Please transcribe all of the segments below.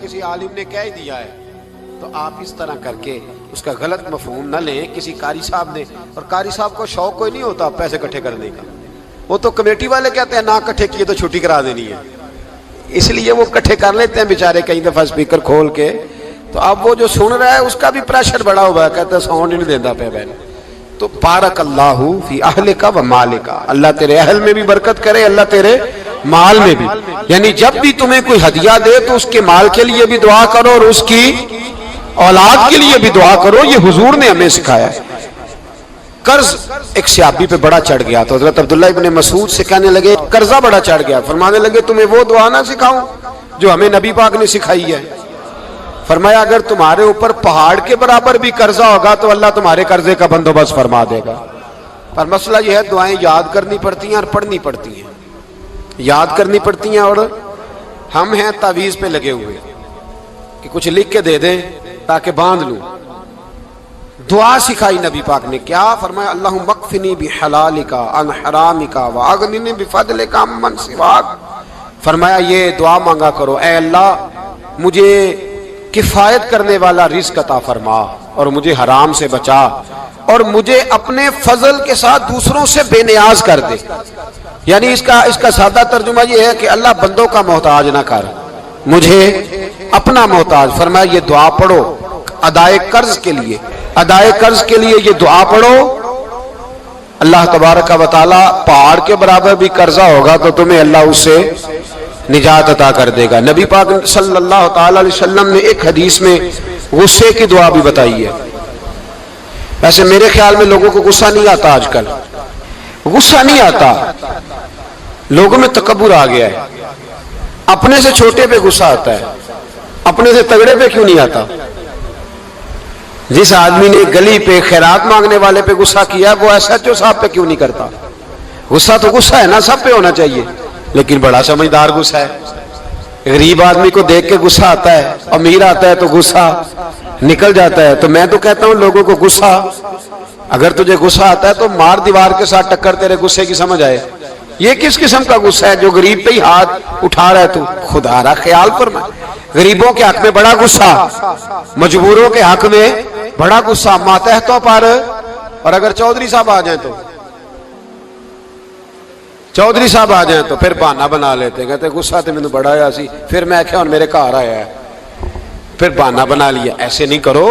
کسی عالم نے کہہ دیا ہے تو آپ اس طرح کر کے اس کا غلط مفہوم نہ لیں. کسی قاری صاحب نے, اور قاری صاحب کو شوق کوئی نہیں ہوتا پیسے اکٹھے کرنے کا, وہ تو کمیٹی والے کہتے ہیں نہ اکٹھے کیے تو چھٹی کرا دینی ہے, اس لیے وہ اکٹھے کر لیتے ہیں بیچارے کئی دفعہ اسپیکر کھول کے. تو اب وہ جو سن رہا ہے اس کا بھی پریشر بڑا ہوا ہے, کہتا ہے ساؤنڈ نہیں دیتا پہ بہن. تو بارک اللہ فی اہلک و مالک, اللہ تیرے اہل میں بھی برکت کرے, اللہ تیرے مال میں بھی. یعنی جب بھی تمہیں کوئی ہدیہ دے تو اس کے مال کے لیے بھی دعا کرو اور اس کی اولاد کے لیے بھی دعا کرو. یہ حضور نے ہمیں سکھایا ہے. قرض ایک صحابی پہ بڑا چڑھ گیا تو حضرت عبداللہ ابن مسعود سے کہنے لگے قرضہ بڑا چڑھ گیا, فرمانے لگے تمہیں وہ دعا نہ سکھاؤں جو ہمیں نبی پاک نے سکھائی ہے. فرمایا اگر تمہارے اوپر پہاڑ کے برابر بھی قرضہ ہوگا تو اللہ تمہارے قرضے کا بندوبست فرما دے گا. پر مسئلہ یہ ہے دعائیں یاد کرنی پڑتی ہیں اور پڑھنی پڑتی ہیں. یاد کرنی پڑتی ہیں اور ہم ہیں تعویذ پہ لگے ہوئے کہ کچھ لکھ کے دے دیں تاکہ باندھ لوں. دعا سکھائی نبی پاک نے, کیا فرمایا اللہم اکفنی بحلالک عن حرامک واغننی بفضلک عمن سواک. فرمایا یہ دعا مانگا کرو, اے اللہ مجھے کفایت کرنے والا رزق عطا فرما اور مجھے حرام سے بچا, اور مجھے اپنے فضل کے ساتھ دوسروں سے بے نیاز کر دے. یعنی اس کا سادہ ترجمہ یہ ہے کہ اللہ بندوں کا محتاج نہ کر, مجھے اپنا محتاج. فرمایا یہ دعا پڑھو ادائے قرض کے لیے, ادائے قرض کے لیے یہ دعا پڑھو. اللہ تبارک و تعالی پہاڑ کے برابر بھی قرضہ ہوگا تو تمہیں اللہ اس سے نجات عطا کر دے گا. نبی پاک صلی اللہ تعالی علیہ وسلم نے ایک حدیث میں غصے کی دعا بھی بتائی ہے. ویسے میرے خیال میں لوگوں کو غصہ نہیں آتا, آج کل غصہ نہیں آتا, لوگوں میں تکبر آ گیا ہے. اپنے سے چھوٹے پہ غصہ آتا ہے, اپنے سے تگڑے پہ کیوں نہیں آتا؟ جس آدمی نے گلی پہ خیرات مانگنے والے پہ غصہ کیا وہ ایس ایچ او صاحب پہ کیوں نہیں کرتا؟ غصہ تو غصہ ہے نا, سب پہ ہونا چاہیے, لیکن بڑا سمجھدار غصہ ہے. غریب آدمی کو دیکھ کے غصہ آتا ہے, امیر آتا ہے تو غصہ نکل جاتا ہے. تو میں تو کہتا ہوں لوگوں کو غصہ, اگر تجھے غصہ آتا ہے تو مار دیوار کے ساتھ ٹکر تیرے غصے کی سمجھ آئے. یہ کس قسم کا غصہ ہے جو غریب پہ ہی ہاتھ اٹھا رہا ہے؟ تو خدا را خیال فرما. غریبوں کے حق میں بڑا غصہ, مجبوروں کے حق میں بڑا غصہ, ماتحتوں پر. اور اگر چودھری صاحب آ جائیں تو چودھری صاحب آ جائیں تو پھر بہانہ بنا لیتے ہیں, کہتے غصہ تو مجھے بڑا آیا سی, پھر میں کیا میرے گھر آیا ہے, پھر بہانہ بنا لیا. ایسے نہیں کرو.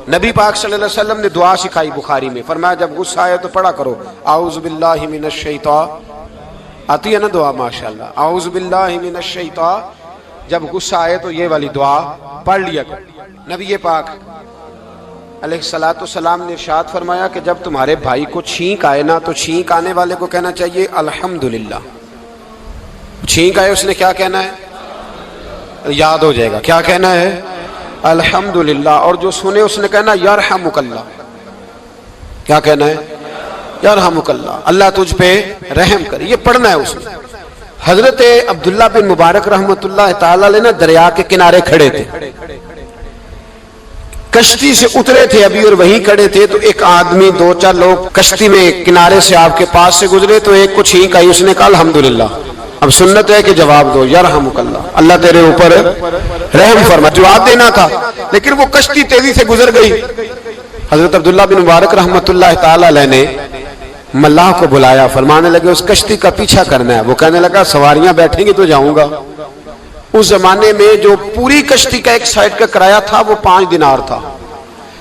نبی پاک صلی اللہ علیہ وسلم نے دعا سکھائی بخاری میں, فرمایا جب غصہ آئے تو پڑھا کرو اعوذ باللہ من الشیطان. آتی ہے نا دعا ماشاءاللہ, اعوذ باللہ من الشیطان. جب غصہ آئے تو یہ والی دعا پڑھ لیا کرو. نبی پاک علیہ الصلوۃ والسلام نے ارشاد فرمایا کہ جب تمہارے بھائی کو چھینک آئے نا تو چھینک آنے والے کو کہنا چاہیے الحمدللہ. چھینک آئے اس نے کیا کہنا ہے؟ یاد ہو جائے گا, کیا کہنا ہے؟ الحمدللہ. اور جو سنے اس نے کہنا یرحمک اللہ. کیا کہنا ہے؟ یرحمک اللہ, اللہ تجھ پہ رحم کرے. یہ پڑھنا ہے اس نے. حضرت عبداللہ بن مبارک رحمۃ اللہ تعالی علیہ نا دریا کے کنارے کھڑے تھے, کشتی سے اترے تھے ابھی اور وہیں کھڑے تھے. تو ایک آدمی, دو چار لوگ کشتی میں کنارے سے آپ کے پاس سے گزرے تو ایک کو چھینک آئی, اس نے کہا الحمدللہ. اب سنت ہے کہ جواب دو یرحمک اللہ, اللہ تیرے اوپر رحم فرما. جواب دینا تھا لیکن وہ کشتی تیزی سے گزر گئی. حضرت عبداللہ بن مبارک رحمۃ اللہ تعالی علیہ نے ملاح کو بلایا, فرمانے لگے اس کشتی کا پیچھا کرنا ہے. وہ کہنے لگا سواریاں بیٹھیں گی تو جاؤں گا. اس زمانے میں جو پوری کشتی کا ایک سائیڈ کا کرایہ تھا وہ 5 دینار تھا.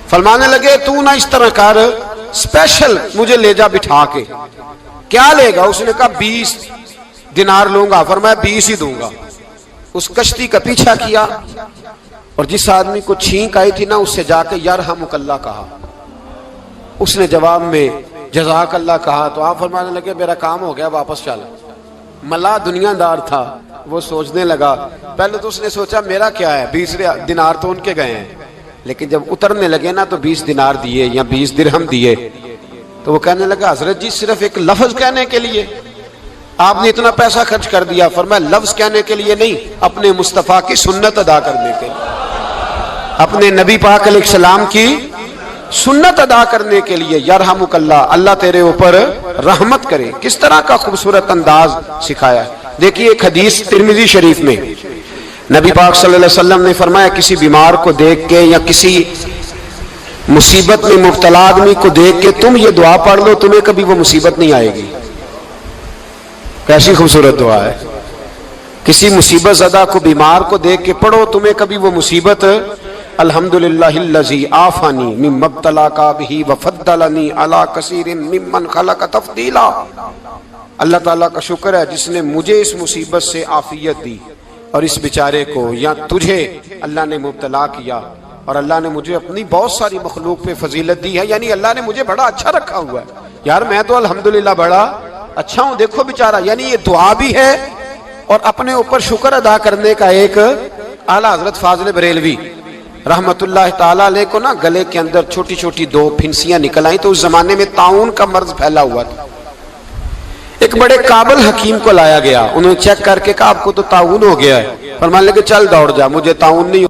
فرمانے لگے تو نہ اس طرح کر, اسپیشل مجھے لے جا بٹھا کے. کیا لے گا؟ اس نے کہا 20 دینار لوں گا. فرمایا 20 ہی دوں گا. اس کشتی کا پیچھا کیا اور جس آدمی کو چھینک آئی تھی نا اس سے جا کے یرحمک اللہ کہا. اس نے جواب میں جزاک اللہ کہا. تو آپ فرمانے لگے میرا کام ہو گیا, واپس چل. ملا دنیا دار تھا, وہ سوچنے لگا. پہلے تو اس نے سوچا میرا کیا ہے, 20 دینار تو ان کے گئے ہیں. لیکن جب اترنے لگے نا تو 20 دینار دیے یا 20 درہم دیے. تو وہ کہنے لگا حضرت جی صرف ایک لفظ کہنے کے لیے آپ نے اتنا پیسہ خرچ کر دیا. فرمایا لفظ کہنے کے لیے نہیں, اپنے مصطفیٰ کی سنت ادا کرنے کے لیے, اپنے نبی پاک علیہ السلام کی سنت ادا کرنے کے لیے. یرحمک اللہ, اللہ تیرے اوپر رحمت کرے. کس طرح کا خوبصورت انداز سکھایا ہے. دیکھیے ایک حدیث ترمذی شریف میں نبی پاک صلی اللہ علیہ وسلم نے فرمایا کسی بیمار کو دیکھ کے یا کسی مصیبت میں مبتلا آدمی کو دیکھ کے تم یہ دعا پڑھ لو تمہیں کبھی وہ مصیبت نہیں آئے گی. کیسی خوبصورت دعا ہے. کسی مصیبت زدہ کو بیمار کو دیکھ کے پڑھو تمہیں کبھی وہ مصیبت الحمدللہ الذی عافانی مما ابتلاک بہ وفضلنی علی کثیر ممن خلق تفضیلا. اللہ تعالیٰ کا شکر ہے جس نے مجھے اس مصیبت سے عافیت دی اور اس بیچارے کو یا تجھے اللہ نے مبتلا کیا اور اللہ نے مجھے اپنی بہت ساری مخلوق پہ فضیلت دی ہے. یعنی اللہ نے مجھے بڑا اچھا رکھا ہوا ہے یار, میں تو الحمدللہ بڑا اچھا ہوں, دیکھو بیچارہ. یعنی یہ دعا بھی ہے اور اپنے اوپر شکر ادا کرنے کا ایک. اعلیٰ حضرت فاضل بریلوی رحمت اللہ تعالیٰ علیہ کو نا گلے کے اندر چھوٹی چھوٹی 2 پھنسیاں نکل آئیں, تو اس زمانے میں طاعون کا مرض پھیلا ہوا تھا. ایک بڑے قابل حکیم کو لایا گیا, انہوں نے چیک کر کے کہا آپ کو تو طاعون ہو گیا ہے. فرمانے لگے چل دوڑ جا, مجھے طاعون نہیں.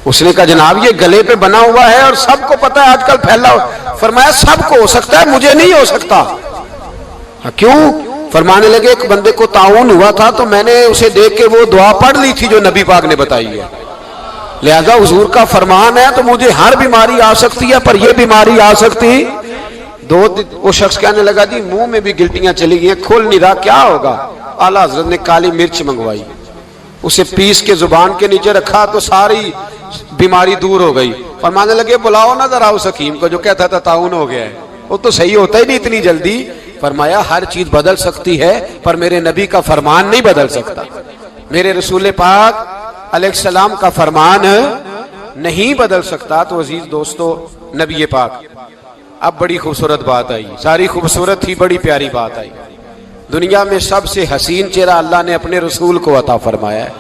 اس نے کہا جناب یہ گلے پہ بنا ہوا ہے اور سب کو پتا ہے آج کل پھیلا ہوا. فرمایا سب کو ہو سکتا ہے مجھے نہیں ہو سکتا. کیوں؟ فرمانے لگے ایک بندے کو طاعون ہوا تھا تو میں نے اسے دیکھ کے وہ دعا پڑھ لی تھی جو نبی پاک نے بتائی ہے, لہذا حضور کا فرمان ہے تو مجھے ہر بیماری آ سکتی ہے پر یہ بیماری آ سکتی. وہ شخص کہنے لگا جی منہ میں بھی گلٹیاں چلی گئی, کھول نہیں رہا, کیا ہوگا؟ اعلیٰ حضرت نے کالی مرچ منگوائی, اسے پیس کے زبان کے نیچے رکھا تو ساری بیماری دور ہو گئی. فرمانے لگے بلاؤ نہ ذرا اس حکیم کو جو کہتا تھا طاعون ہو گیا ہے, وہ تو صحیح ہوتا ہی نہیں اتنی جلدی. فرمایا ہر چیز بدل سکتی ہے پر میرے نبی کا فرمان نہیں بدل سکتا, میرے رسول پاک علیہ السلام کا فرمان نہیں بدل سکتا. تو عزیز دوستو نبی پاک, اب بڑی خوبصورت بات آئی, ساری خوبصورت ہی بڑی پیاری بات آئی. دنیا میں سب سے حسین چہرہ اللہ نے اپنے رسول کو عطا فرمایا ہے.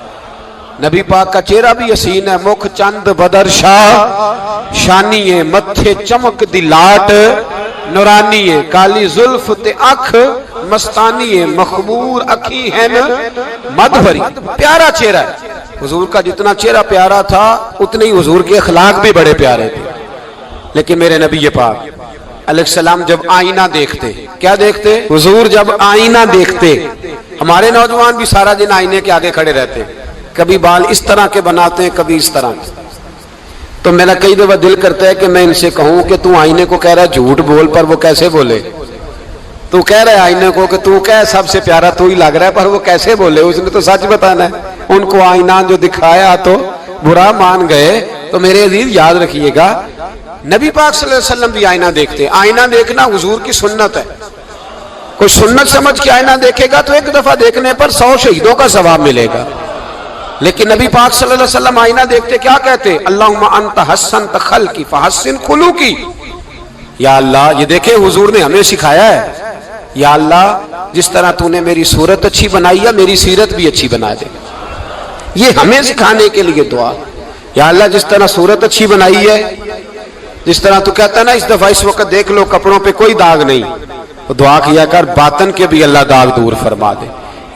نبی پاک کا چہرہ بھی حسین ہے, مکھ چند بدر شاہ شانی ہے, متھے چمک دی لاٹ نورانی ہے, کالی زلف تے اکھ مستانی ہے, مخمور اکھی ہے مد بھری. پیارا چہرہ ہے. حضور کا جتنا چہرہ پیارا تھا اتنے ہی حضور کے اخلاق بھی بڑے پیارے تھے. لیکن میرے نبی پاک علیہ السلام جب آئینہ دیکھتے, کیا دیکھتے؟ حضور جب آئینہ دیکھتے, ہمارے نوجوان بھی سارا دن آئینے کے آگے کھڑے رہتے, کبھی بال اس طرح کے بناتے ہیں کبھی اس طرح کے. تو میرا کئی دفعہ دل کرتا ہے کہ میں ان سے کہوں کہ تو آئینے کو کہہ رہا ہے جھوٹ بول, پر وہ کیسے بولے؟ تو کہہ رہا ہے آئینے کو کہ تو کہہ سب سے پیارا تو ہی لگ رہا ہے, پر وہ کیسے بولے؟ اس نے تو سچ بتانا ہے. ان کو آئینہ جو دکھایا تو برا مان گئے. تو میرے عزیز یاد رکھیے گا نبی پاک صلی اللہ علیہ وسلم بھی آئینہ دیکھتے. آئینہ دیکھنا حضور کی سنت ہے. کوئی سنت سمجھ کے آئینہ دیکھے گا تو ایک دفعہ دیکھنے پر 100 شہیدوں کا ثواب ملے گا. لیکن نبی پاک صلی اللہ علیہ وسلم آئینہ دیکھتے کیا کہتے؟ اللہم انت حسنت خلقی فحسن خلوقی. یا اللہ, یہ دیکھیں حضور نے ہمیں سکھایا ہے, یا اللہ جس طرح تو نے میری صورت اچھی بنائی ہے میری سیرت بھی اچھی بنا دے. یہ ہمیں سکھانے کے لیے دعا. یا اللہ جس طرح صورت اچھی بنائی ہے, جس طرح تو کہتا ہے نا اس دفعہ اس وقت دیکھ لو کپڑوں پہ کوئی داغ نہیں, تو دعا کیا کر باطن کے بھی اللہ داغ دور فرما دے,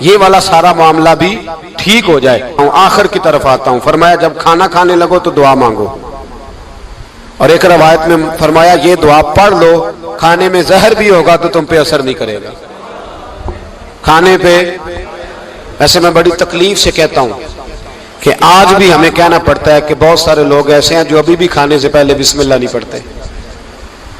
یہ والا سارا معاملہ بھی ٹھیک ہو جائے. آخر کی طرف آتا ہوں. فرمایا جب کھانا کھانے لگو تو دعا مانگو, اور ایک روایت میں فرمایا یہ دعا پڑھ لو, کھانے میں زہر بھی ہوگا تو تم پہ اثر نہیں کرے گا. کھانے پہ ایسے میں بڑی تکلیف سے کہتا ہوں کہ آج بھی ہمیں کہنا پڑتا ہے کہ بہت سارے لوگ ایسے ہیں جو ابھی بھی کھانے سے پہلے بسم اللہ نہیں پڑھتے.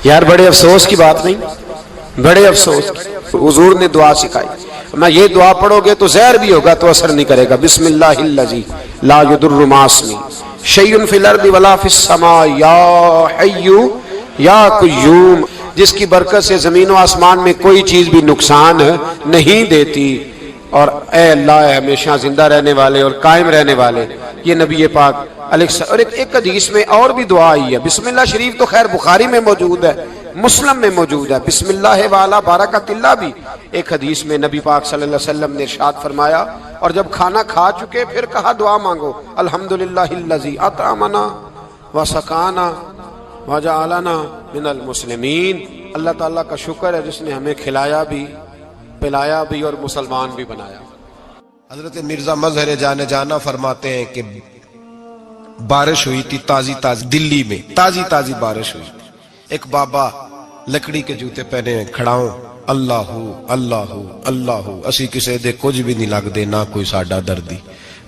یار بڑے افسوس کی بات نہیں, بڑے افسوس. حضور نے دعا سکھائی, میں یہ دعا پڑھو گے تو زہر بھی ہوگا تو اثر نہیں کرے گا. بسم اللہ الذی لا یضر مع اسمہ شیء فی الارض ولا فی السماء یا حی یا قیوم, جس کی برکت سے زمین و آسمان میں کوئی چیز بھی نقصان نہیں دیتی, اور اے اللہ ہمیشہ زندہ رہنے والے اور قائم رہنے والے. یہ نبی پاک اور ایک حدیث میں اور بھی دعا آئی ہے. بسم اللہ شریف تو خیر بخاری میں موجود ہے, مسلم میں موجود ہے. بسم اللہ والا بارکۃ اللہ بھی ایک حدیث میں نبی پاک صلی اللہ علیہ وسلم نے ارشاد فرمایا. اور جب کھانا کھا چکے پھر کہا دعا مانگو, الحمدللہ الذی اطعمنا وسقانا وجعلنا من المسلمین. اللہ تعالیٰ کا شکر ہے جس نے ہمیں کھلایا بھی پلایا بھی اور مسلمان بھی بنایا. حضرت مرزا مظہر جانے جانا فرماتے ہیں کہ بارش ہوئی تھی تازی تازی, دلی میں تازی تازی بارش ہوئی. ایک بابا لکڑی کے جوتے پہنے کھڑا ہوں, اللہ اللہ اللہ اسی کسے دے کچھ بھی نہیں لگ دے نہ کوئی ساڈا دردی.